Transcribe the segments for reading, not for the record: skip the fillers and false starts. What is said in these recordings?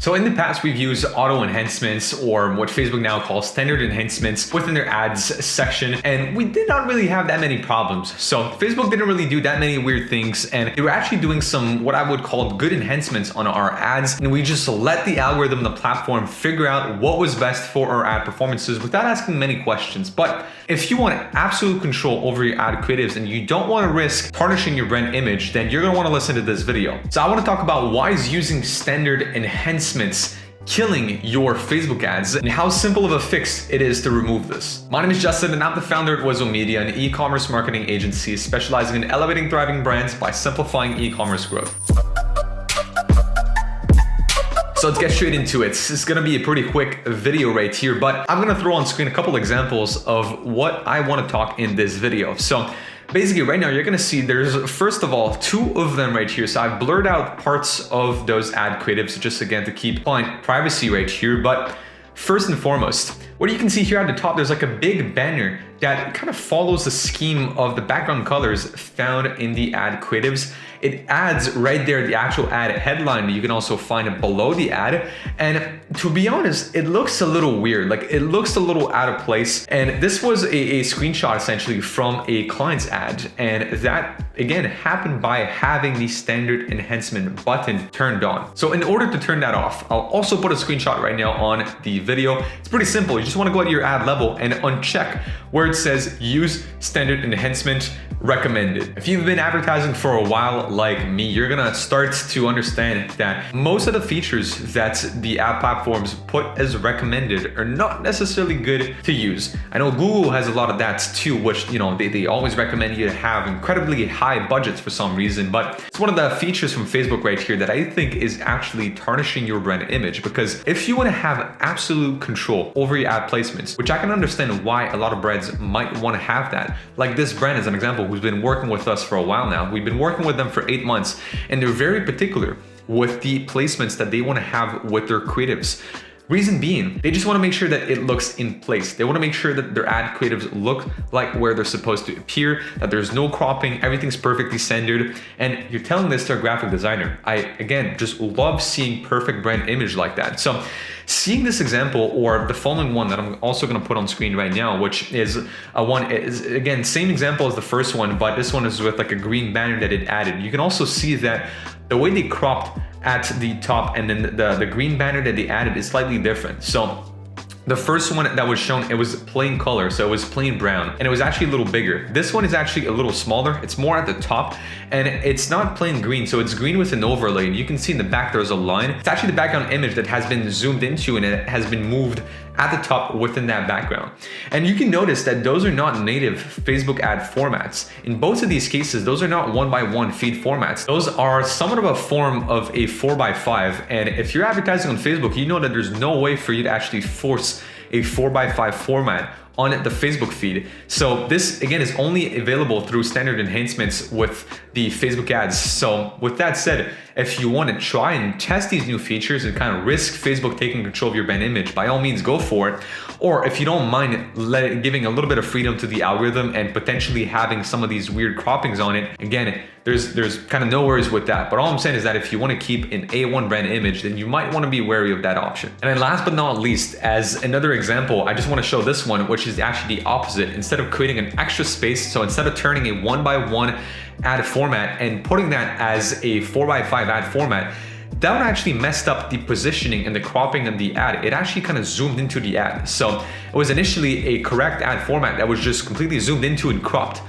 So in the past, we've used auto enhancements, or what Facebook now calls standard enhancements, within their ads section, and we did not really have that many problems. So Facebook didn't really do that many weird things, and they were actually doing some what I would call good enhancements on our ads, and we just let the algorithm, the platform, figure out what was best for our ad performances without asking many questions. But if you want absolute control over your ad creatives and you don't want to risk tarnishing your brand image, then you're going to want to listen to this video. So I want to talk about why is using standard enhancements killing your Facebook ads and how simple of a fix it is to remove this. My name is Justin and I'm the founder at Wizo Media, an e-commerce marketing agency specializing in elevating thriving brands by simplifying e-commerce growth. So let's get straight into it. This is gonna be a pretty quick video right here, but I'm gonna throw on screen a couple examples of what I wanna talk in this video. So basically right now you're gonna see there's, first of all, two of them right here. So I've blurred out parts of those ad creatives just again to keep client privacy right here. But first and foremost, what you can see here at the top, there's like a big banner that kind of follows the scheme of the background colors found in the ad creatives. It adds right there the actual ad headline. You can also find it below the ad. And to be honest, it looks a little weird. Like it looks a little out of place. And this was a screenshot essentially from a client's ad. And that again happened by having the standard enhancement button turned on. So in order to turn that off, I'll also put a screenshot right now on the video. It's pretty simple. You just want to go to your ad level and uncheck where it says use standard enhancement recommended. If you've been advertising for a while like me, you're gonna start to understand that most of the features that the ad platforms put as recommended are not necessarily good to use. I know Google has a lot of that too, which they always recommend you to have incredibly high budgets for some reason, but it's one of the features from Facebook right here that I think is actually tarnishing your brand image, because if you want to have absolute control over your ad placements, which I can understand why a lot of brands might want to have that, like this brand as an example, who's been working with us for a while now. We've been working with them for 8 months, and they're very particular with the placements that they want to have with their creatives. Reason being, they just want to make sure that it looks in place. They want to make sure that their ad creatives look like where they're supposed to appear, that there's no cropping, everything's perfectly centered. And you're telling this to a graphic designer. I, again, just love seeing perfect brand image like that. So seeing this example, or the following one that I'm also going to put on screen right now, which is again, same example as the first one, but this one is with like a green banner that it added. You can also see that the way they cropped at the top and then the green banner that they added is slightly different. So the first one that was shown, it was plain color, so it was plain brown, and it was actually a little bigger. This one is actually a little smaller. It's more at the top, and it's not plain green, so it's green with an overlay. And you can see in the back there's a line. It's actually the background image that has been zoomed into, and it has been moved at the top within that background. And you can notice that those are not native Facebook ad formats. In both of these cases, those are not 1x1 feed formats. Those are somewhat of a form of a 4x5. And if you're advertising on Facebook, you know that there's no way for you to actually force a 4x5 format on the Facebook feed. So this again is only available through standard enhancements with the Facebook ads. So with that said, if you want to try and test these new features and kind of risk Facebook taking control of your brand image, by all means go for it. Or if you don't mind giving a little bit of freedom to the algorithm and potentially having some of these weird croppings on it, again, there's kind of no worries with that. But all I'm saying is that if you want to keep an A1 brand image, then you might want to be wary of that option. And then last but not least, as another example, I just want to show this one, which is actually the opposite. Instead of creating an extra space, so instead of turning a 1x1 ad format and putting that as a 4x5 ad format, that one actually messed up the positioning and the cropping of the ad. It actually kind of zoomed into the ad. So it was initially a correct ad format that was just completely zoomed into and cropped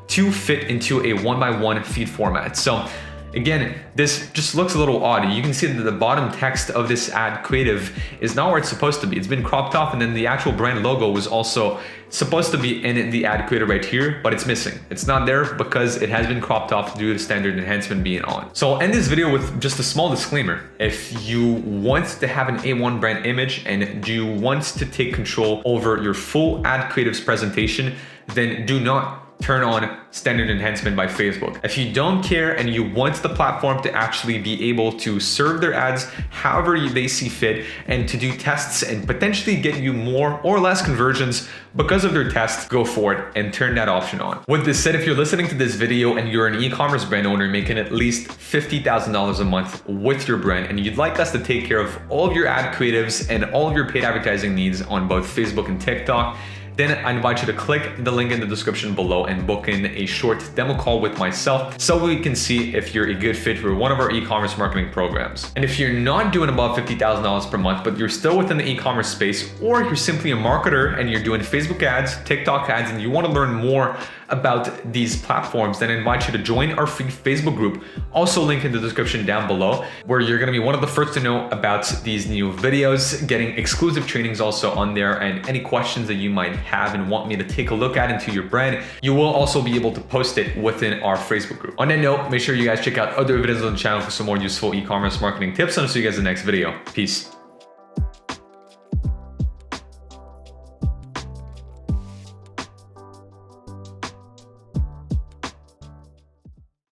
to fit into a 1x1 feed format. So again, this just looks a little odd. You can see that the bottom text of this ad creative is not where it's supposed to be. It's been cropped off, and then the actual brand logo was also supposed to be in the ad creative right here, but it's missing. It's not there because it has been cropped off due to standard enhancement being on. So I'll end this video with just a small disclaimer. If you want to have an A1 brand image and you want to take control over your full ad creatives presentation, then do not turn on standard enhancement by Facebook. If you don't care and you want the platform to actually be able to serve their ads however they see fit and to do tests and potentially get you more or less conversions because of their tests, go for it and turn that option on. With this said, if you're listening to this video and you're an e-commerce brand owner making at least $50,000 a month with your brand and you'd like us to take care of all of your ad creatives and all of your paid advertising needs on both Facebook and TikTok, then I invite you to click the link in the description below and book in a short demo call with myself so we can see if you're a good fit for one of our e-commerce marketing programs. And if you're not doing above $50,000 per month, but you're still within the e-commerce space, or you're simply a marketer and you're doing Facebook ads, TikTok ads, and you want to learn more about these platforms, then I invite you to join our free Facebook group, also link in the description down below, where you're going to be one of the first to know about these new videos, getting exclusive trainings also on there, and any questions that you might have and want me to take a look at into your brand, you will also be able to post it within our Facebook group. On that note, make sure you guys check out other videos on the channel for some more useful e-commerce marketing tips, and I'll see you guys in the next video. Peace.